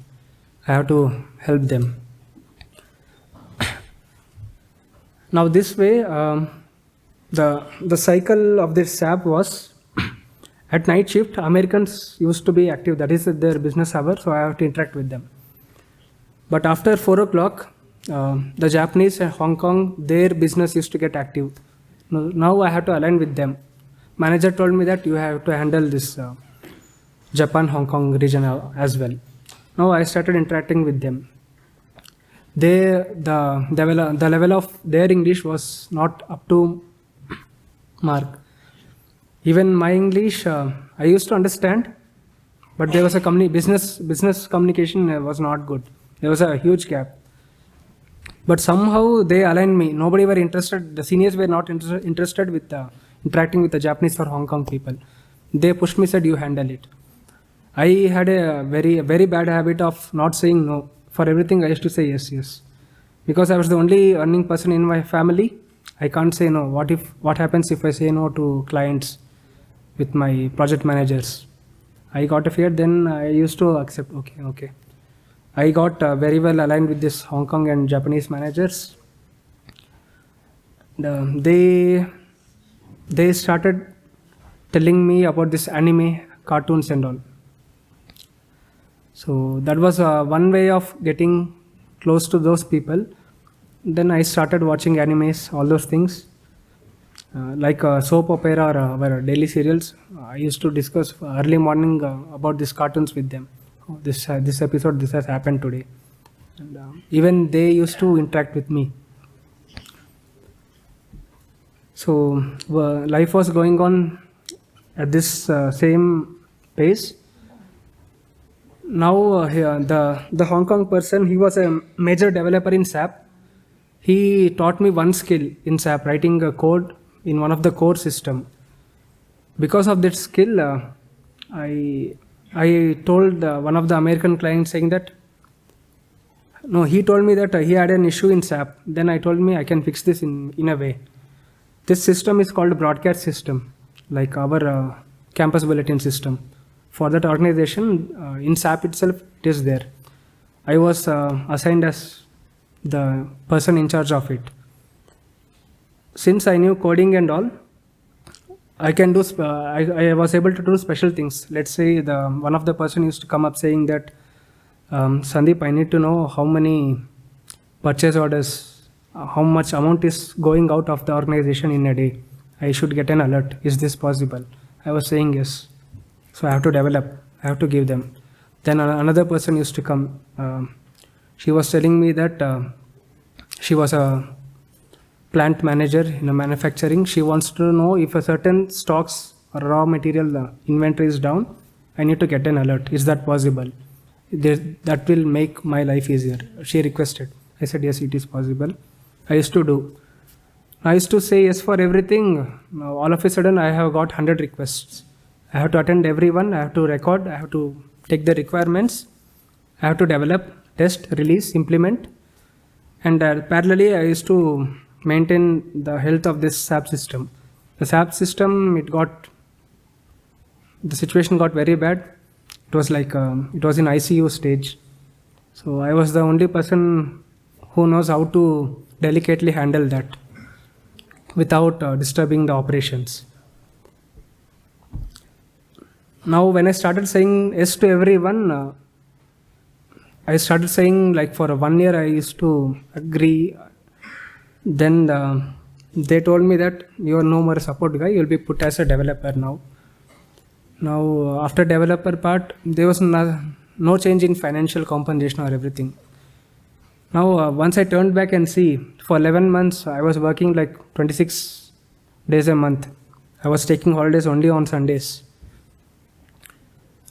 Speaker 2: I have to help them. Now this way, the cycle of this SAP was, at night shift, Americans used to be active. That is their business hour, so I have to interact with them. But after 4 o'clock, the Japanese and Hong Kong, their business used to get active. Now I have to align with them. Manager told me that you have to handle this Japan, Hong Kong region as well. Now I started interacting with them. The level of their English was not up to mark. Even my English, I used to understand, but there was a business communication was not good. There was a huge gap. But somehow they aligned me. Nobody were interested. The seniors were not interested with interacting with the Japanese or Hong Kong people. They pushed me, said, you handle it. I had a very bad habit of not saying no. For everything, I used to say yes. Because I was the only earning person in my family, I can't say no. What happens if I say no to clients with my project managers? I got a fear. Then I used to accept. Okay. I got very well aligned with this Hong Kong and Japanese managers. They started telling me about this anime, cartoons and all. So that was one way of getting close to those people. Then I started watching animes, all those things. Like soap opera or our daily serials. I used to discuss early morning about these cartoons with them. This episode, this has happened today. And even they used to interact with me. So life was going on at this same pace. Now the Hong Kong person, he was a major developer in SAP. He taught me one skill in SAP, writing a code in one of the core system. Because of that skill, I told one of the American clients saying that, no, he told me that he had an issue in SAP. Then I told me I can fix this in a way. This system is called broadcast system, like our campus bulletin system. For that organization, in SAP itself, it is there. I was assigned as the person in charge of it. Since I knew coding and all, I can do. I was able to do special things. Let's say one of the person used to come up saying that, Sandeep, I need to know how many purchase orders, how much amount is going out of the organization in a day. I should get an alert. Is this possible? I was saying yes. So I have to develop. I have to give them. Then another person used to come. She was telling me that she was a plant manager in a manufacturing. She wants to know if a certain stocks or raw material inventory is down, I need to get an alert. Is that possible? That will make my life easier. She requested. I said yes, it is possible. I used to do. I used to say yes for everything. Now all of a sudden I have got 100 requests. I have to attend everyone. I have to record. I have to take the requirements. I have to develop, test, release, implement. And parallelly, I used to maintain the health of this SAP system. The SAP system, the situation got very bad. It was like, it was in ICU stage. So I was the only person who knows how to delicately handle that without disturbing the operations. Now when I started saying yes to everyone, I started saying, like, for 1 year I used to agree. Then they told me that you are no more a support guy, you will be put as a developer now. Now after developer part, there was no change in financial compensation or everything. Now once I turned back and see, for 11 months I was working like 26 days a month. I was taking holidays only on Sundays.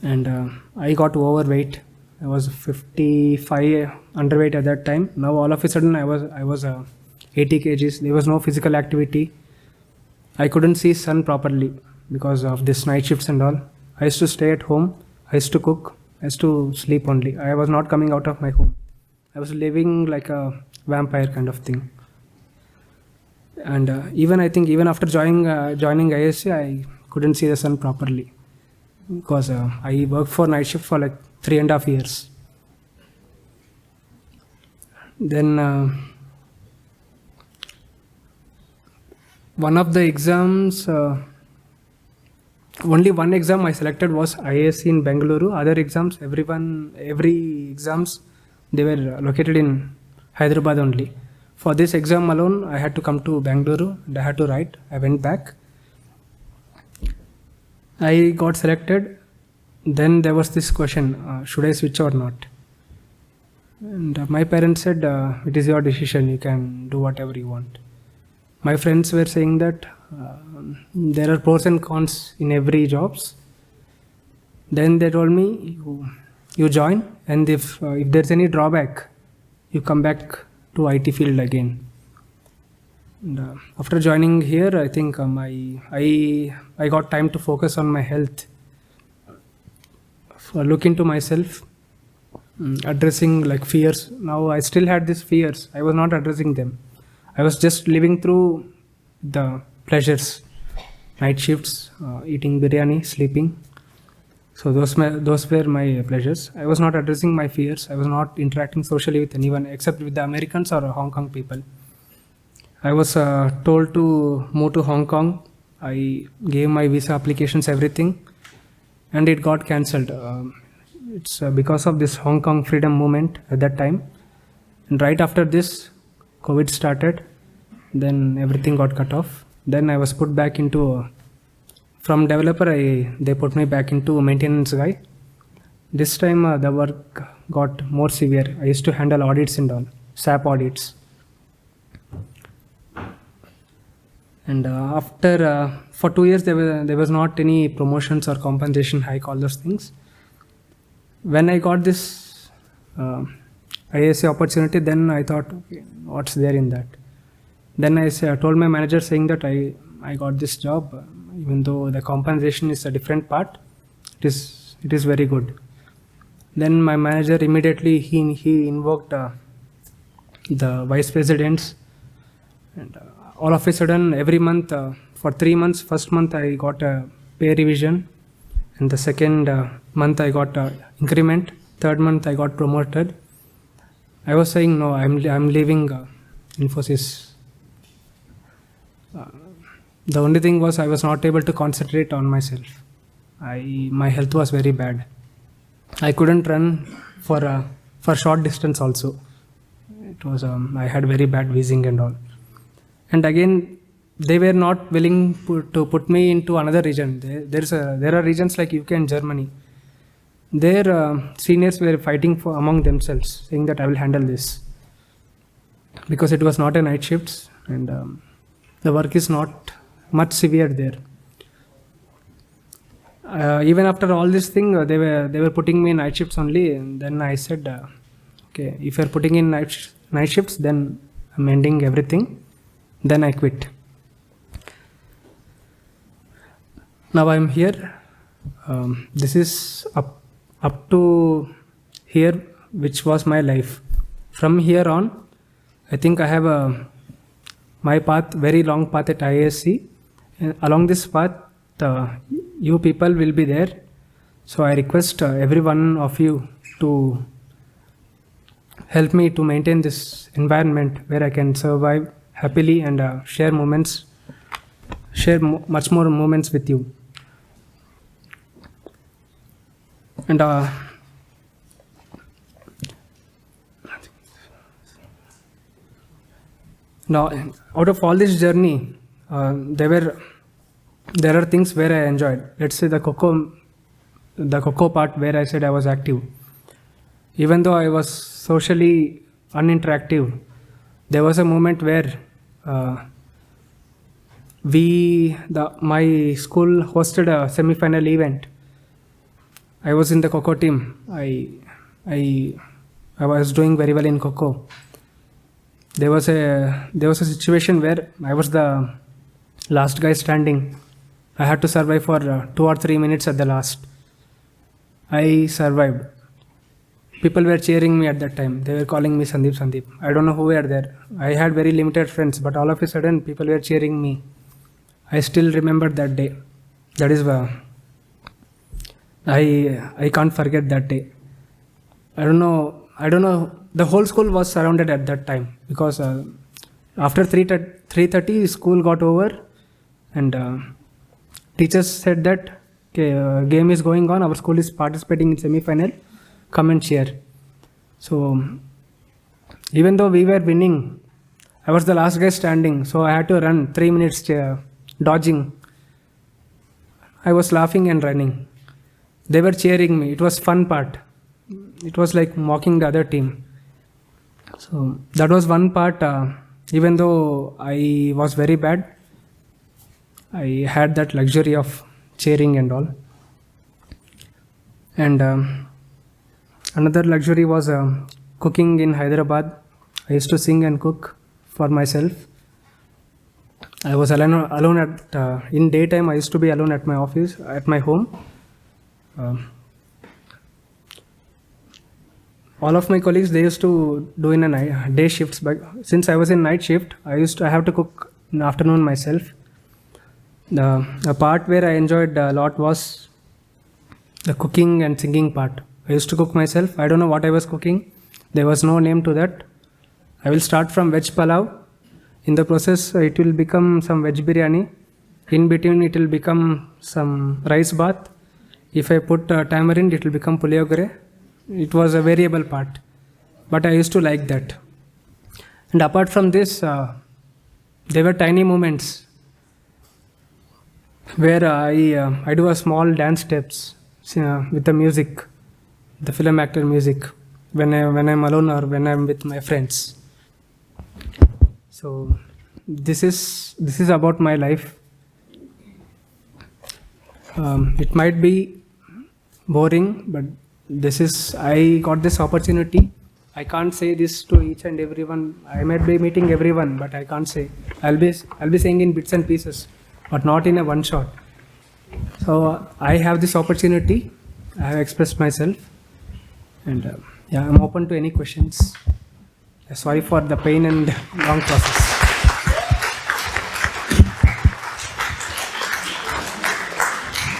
Speaker 2: And I got overweight. I was 55 underweight at that time. Now all of a sudden I was 80 kgs. There was no physical activity. I couldn't see sun properly because of this night shifts and all. I used to stay at home. I used to cook. I used to sleep only. I was not coming out of my home. I was living like a vampire kind of thing. And even after joining IISc, I couldn't see the sun properly because I worked for night shift for like 3.5 years. Then one of the exams, only one exam I selected was IISc in Bengaluru. Other exams, every exams, they were located in Hyderabad only. For this exam alone, I had to come to Bengaluru and I had to write. I went back. I got selected. Then there was this question, should I switch or not? And my parents said, it is your decision, you can do whatever you want. My friends were saying that There are pros and cons in every jobs. Then they told me, you join, and if there's any drawback, you come back to IT field again. And, after joining here, I think I got time to focus on my health, look into myself, addressing like fears. Now I still had these fears. I was not addressing them. I was just living through the pleasures, night shifts, eating biryani, sleeping. So those were my pleasures. I was not addressing my fears. I was not interacting socially with anyone except with the Americans or Hong Kong people. I was told to move to Hong Kong. I gave my visa applications, everything, and it got cancelled. It's because of this Hong Kong freedom movement at that time. And right after this, COVID started. Then everything got cut off. Then I was put back into, from developer, they put me back into maintenance guy. This time the work got more severe. I used to handle audits and all, SAP audits. And after, for 2 years, there was not any promotions or compensation hike, all those things. When I got this IISc opportunity, then I thought, okay, what's there in that? Then I told my manager saying that I got this job, even though the compensation is a different part, it is very good. Then my manager immediately, he invoked the vice presidents, and all of a sudden, every month, for 3 months, first month I got a pay revision, and the second month I got increment, third month I got promoted. I was saying, no, I'm leaving Infosys. The only thing was I was not able to concentrate on myself. My health was very bad. I couldn't run for short distance also. It was I had very bad wheezing and all. And again, they were not willing to put me into another region. There are regions like UK and Germany. Their seniors were fighting among themselves, saying that I will handle this, because it was not a night shifts, and the work is not much severe there. Even after all this thing, they were putting me in night shifts only. And then I said, okay, if you are putting in night shifts, then I'm ending everything. Then I quit. Now I'm here. This is up to here, which was my life. From here on, I think I have my path, very long path at IISc. And along this path, you people will be there. So I request every one of you to help me to maintain this environment where I can survive happily and share much more moments with you. And now, out of all this journey, there are things where I enjoyed. Let's say the cocoa part where I said I was active. Even though I was socially uninteractive, there was a moment where my school hosted a semi-final event. I was in the cocoa team. I was doing very well in cocoa. There was a situation where I was the last guy standing. I had to survive for 2 or 3 minutes at the last. I survived. People were cheering me at that time. They were calling me Sandeep. I don't know who were there. I had very limited friends, but all of a sudden people were cheering me. I still remember that day. That is I can't forget that day. I don't know. The whole school was surrounded at that time, because after 3:30 school got over, and teachers said that game is going on. Our school is participating in semi-final. Come and cheer. So even though we were winning, I was the last guy standing. So I had to run 3 minutes dodging. I was laughing and running. They were cheering me. It was fun part. It was like mocking the other team. So that was one part. Even though I was very bad, I had that luxury of cheering and all. And another luxury was cooking in Hyderabad. I used to sing and cook for myself. I was alone at in daytime. I used to be alone at my office, at my home. All of my colleagues, they used to do in a day shifts, but since I was in night shift, I have to cook in the afternoon myself. The part where I enjoyed a lot was the cooking and singing part. I used to cook myself. I don't know what I was cooking. There was no name to that. I will start from veg palav. In the process, it will become some veg biryani. In between, it will become some rice bath. If I put tamarind, it will become puliyogare. It was a variable part, but I used to like that. And apart from this, there were tiny moments where I do a small dance steps with the music, the film actor music, when I'm alone or when I'm with my friends. So this is about my life. It might be boring, but I got this opportunity. I can't say this to each and everyone. I might be meeting everyone, but I can't say. I'll be saying in bits and pieces, but not in a one shot. So I have this opportunity. I have expressed myself, and I'm open to any questions. Sorry for the pain and long process.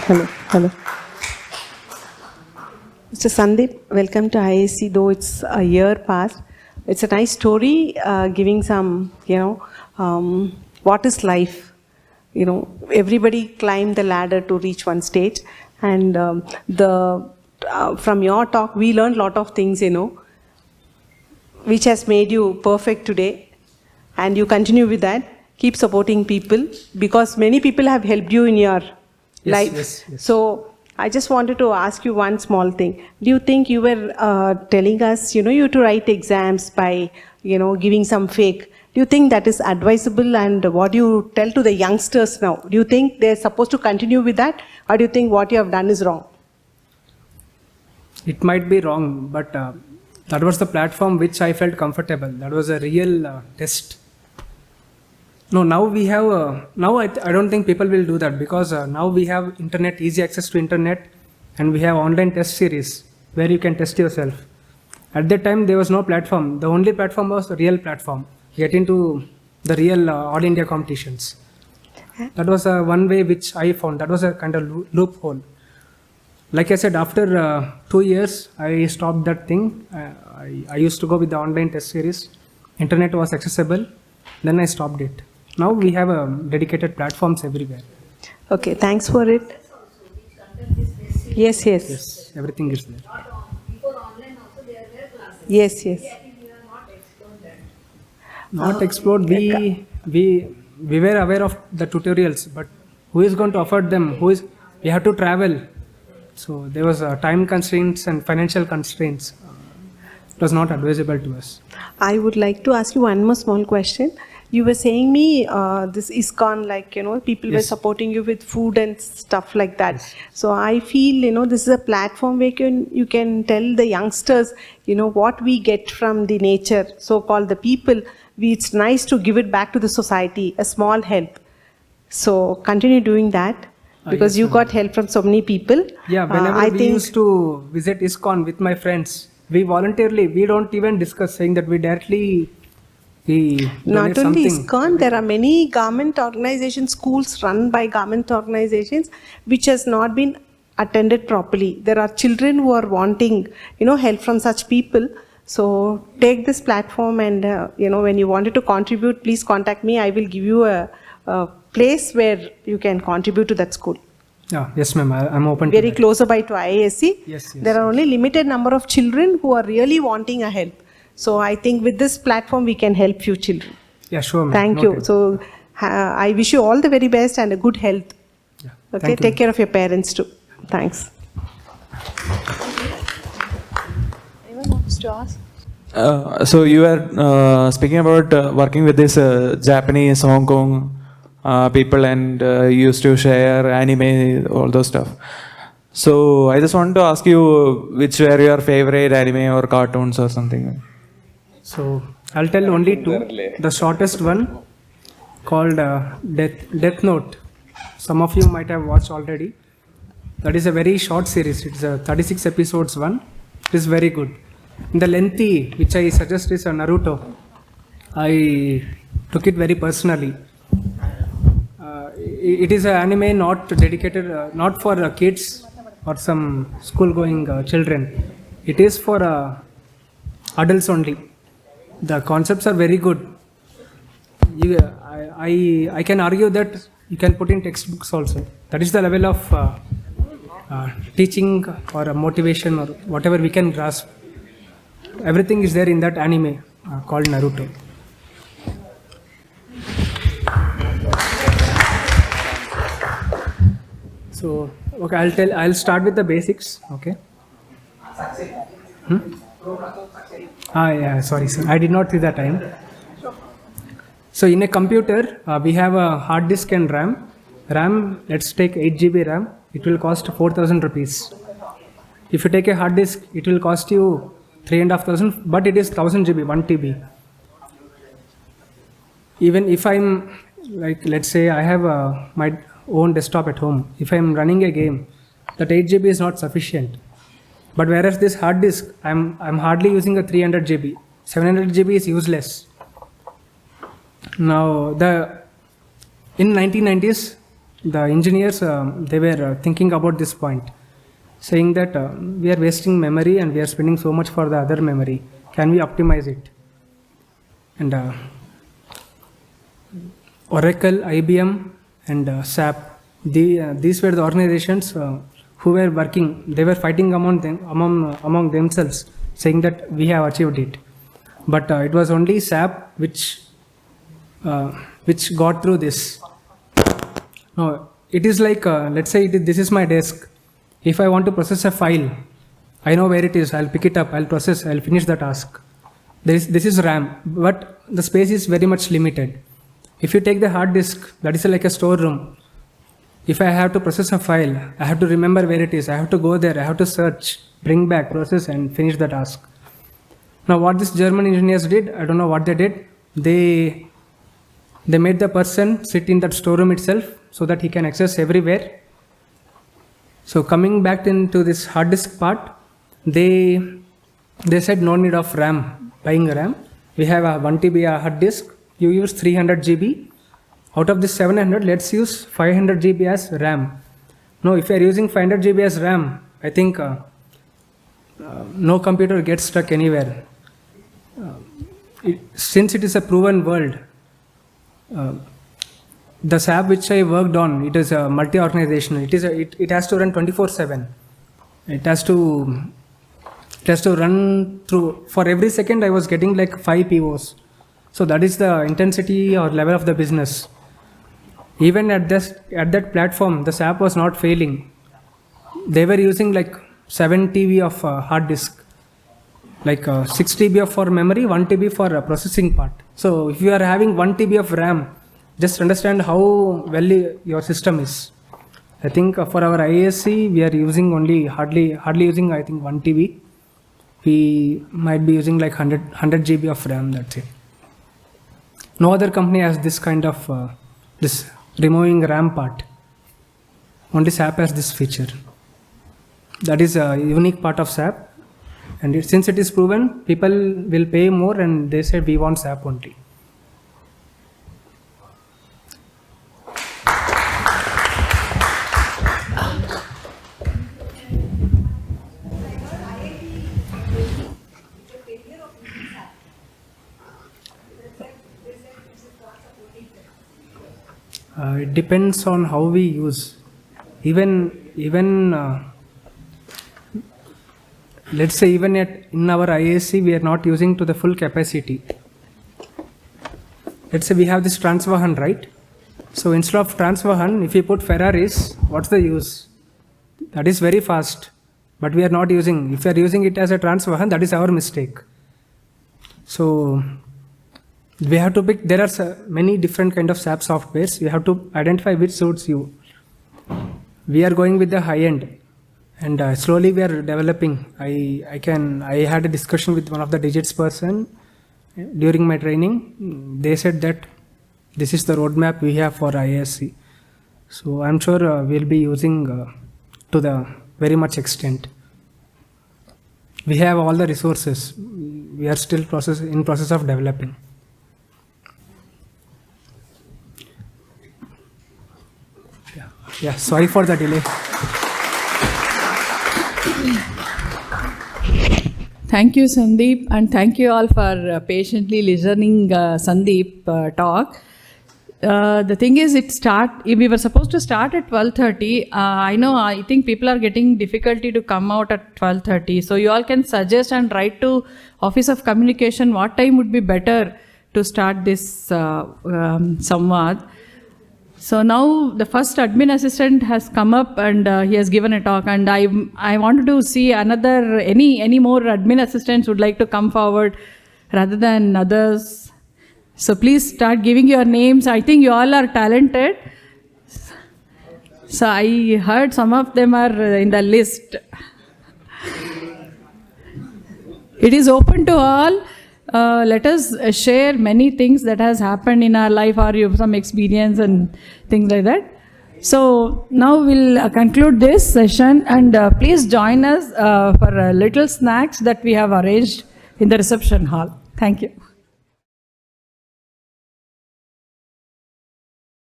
Speaker 3: Hello. Mr. Sandeep, welcome to IISc, though it's a year past. It's a nice story, giving some, what is life? Everybody climbed the ladder to reach one stage. And from your talk, we learned a lot of things, which has made you perfect today. And you continue with that. Keep supporting people, because many people have helped you in your life.
Speaker 2: Yes.
Speaker 3: So I just wanted to ask you one small thing. Do you think you were telling us, you to write exams by, giving some fake? Do you think that is advisable? And what do you tell to the youngsters now? Do you think they're supposed to continue with that? Or do you think what you have done is wrong?
Speaker 2: It might be wrong, but that was the platform which I felt comfortable. That was a real test. No, now we have, I don't think people will do that, because now we have internet, easy access to internet, and we have online test series where you can test yourself. At that time, there was no platform. The only platform was the real platform. Get into the real All India competitions. That was one way which I found. That was a kind of loophole. Like I said, after 2 years, I stopped that thing. I used to go with the online test series. Internet was accessible. Then I stopped it. Now we have dedicated platforms everywhere.
Speaker 3: Okay, thanks for it. Yes.
Speaker 2: Yes, everything is there.
Speaker 4: Before online also there were classes.
Speaker 3: Yes.
Speaker 4: I think we are not explored that.
Speaker 2: Not explored. We were aware of the tutorials, but who is going to afford them? We have to travel. So there was time constraints and financial constraints. It was not advisable to us.
Speaker 3: I would like to ask you one more small question. You were saying me this ISKCON, people were
Speaker 2: Yes.
Speaker 3: supporting you with food and stuff like that.
Speaker 2: Yes.
Speaker 3: So I feel, this is a platform where you can tell the youngsters, what we get from the nature, so-called the people. It's nice to give it back to the society, a small help. So continue doing that, because
Speaker 2: yes,
Speaker 3: you
Speaker 2: ma'am.
Speaker 3: got help from so many people.
Speaker 2: Yeah, whenever we used to visit ISKCON with my friends, we don't even discuss, saying that we directly
Speaker 3: Not
Speaker 2: donate
Speaker 3: only
Speaker 2: something.
Speaker 3: ISKCON, there are many government organizations, schools run by government organizations, which has not been attended properly. There are children who are wanting, help from such people. So take this platform and, when you wanted to contribute, please contact me. I will give you a place where you can contribute to that school.
Speaker 2: Yeah, yes, ma'am. I'm open
Speaker 3: Very
Speaker 2: to that.
Speaker 3: closer by to IISc.
Speaker 2: Yes.
Speaker 3: There are only limited number of children who are really wanting a help. So I think with this platform, we can help few children.
Speaker 2: Yeah, sure, ma'am.
Speaker 3: Thank you.
Speaker 2: Noted.
Speaker 3: So I wish you all the very best and a good health.
Speaker 2: Yeah.
Speaker 3: Okay,
Speaker 2: Thank you,
Speaker 3: take care of your parents too. Thanks.
Speaker 4: Anyone wants to ask?
Speaker 5: So you were speaking about working with this Japanese, Hong Kong people and used to share anime, all those stuff. So I just want to ask you which were your favorite anime or cartoons or something.
Speaker 2: So I'll tell only two. The shortest one called Death Note. Some of you might have watched already. That is a very short series. It's a 36 episodes one. It is very good. The lengthy, which I suggest, is a Naruto. I took it very personally. It is an anime not dedicated, not for kids or some school-going children. It is for adults only. The concepts are very good. I can argue that you can put in textbooks also. That is the level of teaching or motivation or whatever we can grasp. Everything is there in that anime called Naruto. So, okay, I'll start with the basics. Okay. Yeah, sorry, sir. I did not see the time. So, in a computer, we have a hard disk and RAM. RAM, let's take 8 GB RAM. It will cost 4,000 rupees. If you take a hard disk, it will cost you 3,500, but it is 1,000 GB, 1 TB. Even if I'm, like, let's say I have my own desktop at home. If I'm running a game, that 8 GB is not sufficient. But whereas this hard disk, I'm hardly using a 300 GB. 700 GB is useless. Now, in 1990s, the engineers, they were thinking about this point, saying that we are wasting memory and we are spending so much for the other memory. Can we optimize it? And Oracle, IBM, and SAP, these were the organizations who were working. They were fighting among themselves, saying that we have achieved it. But it was only SAP which got through this. Now, it is like, let's say this is my desk. If I want to process a file, I know where it is. I'll pick it up, I'll process, I'll finish the task. This is RAM, but the space is very much limited. If you take the hard disk, that is like a storeroom. If I have to process a file, I have to remember where it is. I have to go there, I have to search, bring back, process, and finish the task. Now, what these German engineers did, I don't know what they did. They made the person sit in that storeroom itself so that he can access everywhere. So coming back into this hard disk part, they said no need of RAM, buying RAM. We have a 1 TB hard disk. You use 300 GB. Out of this 700, let's use 500 GB as RAM. No, if you are using 500 GB as RAM, I think no computer gets stuck anywhere. Since it is a proven world, the SAP which I worked on, it is a multi-organizational. It has to run 24/7. It has to run through. For every second, I was getting like 5 POs. So that is the intensity or level of the business. Even at that platform, the SAP was not failing. They were using like 7 TB of hard disk, like 6 TB for memory, 1 TB for processing part. So if you are having 1 TB of RAM, just understand how well your system is. I think for our IISc, we are using only hardly using, I think, 1 TB. We might be using like 100 GB of RAM, that's it. No other company has this kind of this removing RAM part. Only SAP has this feature. That is a unique part of SAP. And since it is proven, people will pay more and they said we want SAP only. It depends on how we use. Even let's say even in our IISc, we are not using to the full capacity. Let's say we have this Transvahan, right? So instead of Transvahan, if you put Ferraris, what's the use? That is very fast, but we are not using. If we are using it as a Transvahan, that is our mistake. So We have to pick, there are many different kind of SAP softwares. You have to identify which suits you. We are going with the high end, and slowly we are developing. I had a discussion with one of the digits person during my training. They said that this is the roadmap we have for IISc. So I'm sure we'll be using to the very much extent. We have all the resources. We are still in process of developing. Yeah, sorry for the delay.
Speaker 1: Thank you, Sandeep, and thank you all for patiently listening Sandeep talk. The thing is, we were supposed to start at 12:30. I think people are getting difficulty to come out at 12:30. So you all can suggest and write to Office of Communication what time would be better to start this Samvaad. So now the first admin assistant has come up and he has given a talk, and I wanted to see any more admin assistants would like to come forward rather than others. So please start giving your names. I think you all are talented. So I heard some of them are in the list. It is open to all. Let us share many things that has happened in our life, or you have some experience and things like that. So now we'll conclude this session, and please join us for little snacks that we have arranged in the reception hall. Thank you.